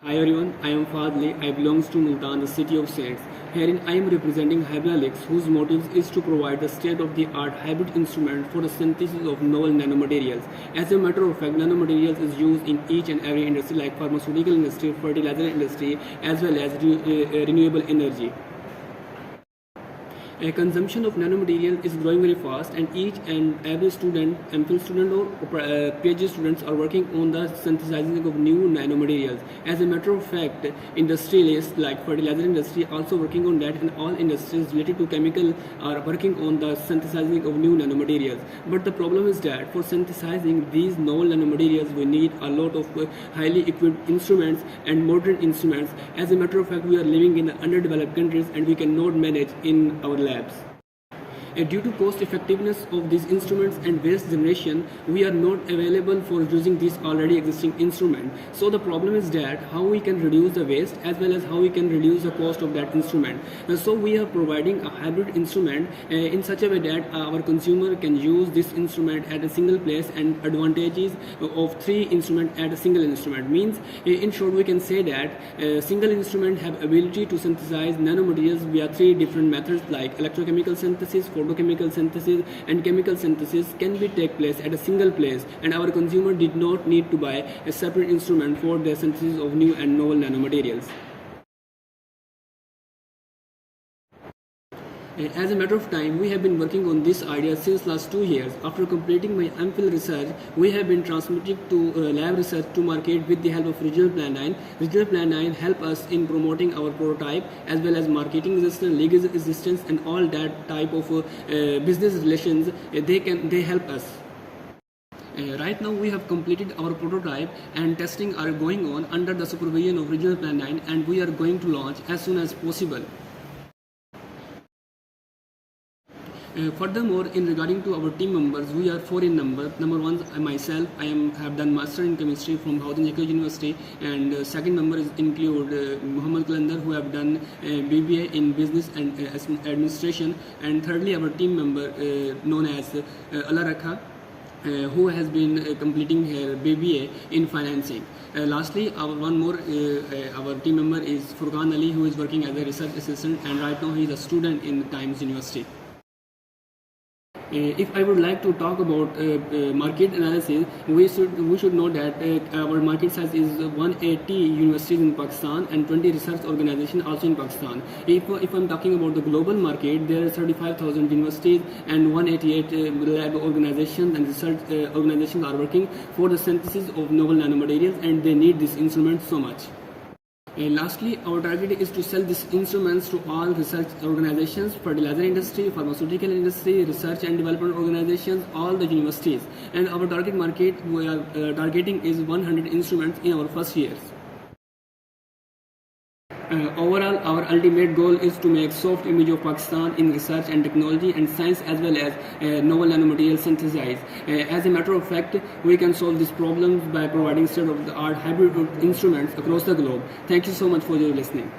Hi everyone, I am Fadli. I belong to Multan, the city of saints. Herein I am representing Hybralix, whose motive is to provide the state-of-the-art hybrid instrument for the synthesis of novel nanomaterials. As a matter of fact, nanomaterials is used in each and every industry like pharmaceutical industry, fertilizer industry, as well as renewable energy. Consumption of nanomaterial is growing very fast, and each and every student, MPhil student or PhD students are working on the synthesizing of new nanomaterials. As a matter of fact, industrialists like fertilizer industry also working on that, and all industries related to chemical are working on the synthesizing of new nanomaterials. But the problem is that for synthesizing these novel nanomaterials, we need a lot of highly equipped instruments and modern instruments. As a matter of fact, we are living in underdeveloped countries and we cannot manage in our labs. Due to cost effectiveness of these instruments and waste generation, we are not available for using these already existing instrument. So the problem is that how we can reduce the waste as well as how we can reduce the cost of that instrument. So we are providing a hybrid instrument in such a way that our consumer can use this instrument at a single place, and advantages of three instruments at a single instrument means, in short, we can say that a single instrument have ability to synthesize nanomaterials via three different methods like electrochemical synthesis, photochemical synthesis, and chemical synthesis can be take place at a single place, and our consumer did not need to buy a separate instrument for the synthesis of new and novel nanomaterials. As a matter of time, we have been working on this idea since last 2 years. After completing my MPhil research, we have been transmitting to lab research to market with the help of regional plan9. Regional plan9 help us in promoting our prototype as well as marketing resistance, legal resistance, and all that type of business relations. They help us. Right now we have completed our prototype and testing are going on under the supervision of regional plan9, and we are going to launch as soon as possible. Furthermore, in regarding to our team members, we are 4 in number. Number one, myself, have done master in chemistry from Houghton University, and second member is include Muhammad Kalandar, who have done BBA in business and administration, and thirdly our team member known as Allah Rakha, who has been completing her BBA in financing. Lastly, our team member is Furqan Ali, who is working as a research assistant, and right now he is a student in Times University. If I would like to talk about market analysis, we should know that our market size is 180 universities in Pakistan and 20 research organizations also in Pakistan. If I'm talking about the global market, there are 35,000 universities and 188 lab organizations and research organizations are working for the synthesis of novel nanomaterials, and they need this instrument so much. Lastly, our target is to sell these instruments to all research organizations, fertilizer industry, pharmaceutical industry, research and development organizations, all the universities. And our target market we are targeting is 100 instruments in our first years. Overall, our ultimate goal is to make soft image of Pakistan in research and technology and science as well as novel nanomaterial synthesis. As a matter of fact, we can solve these problems by providing state-of-the-art hybrid instruments across the globe. Thank you so much for your listening.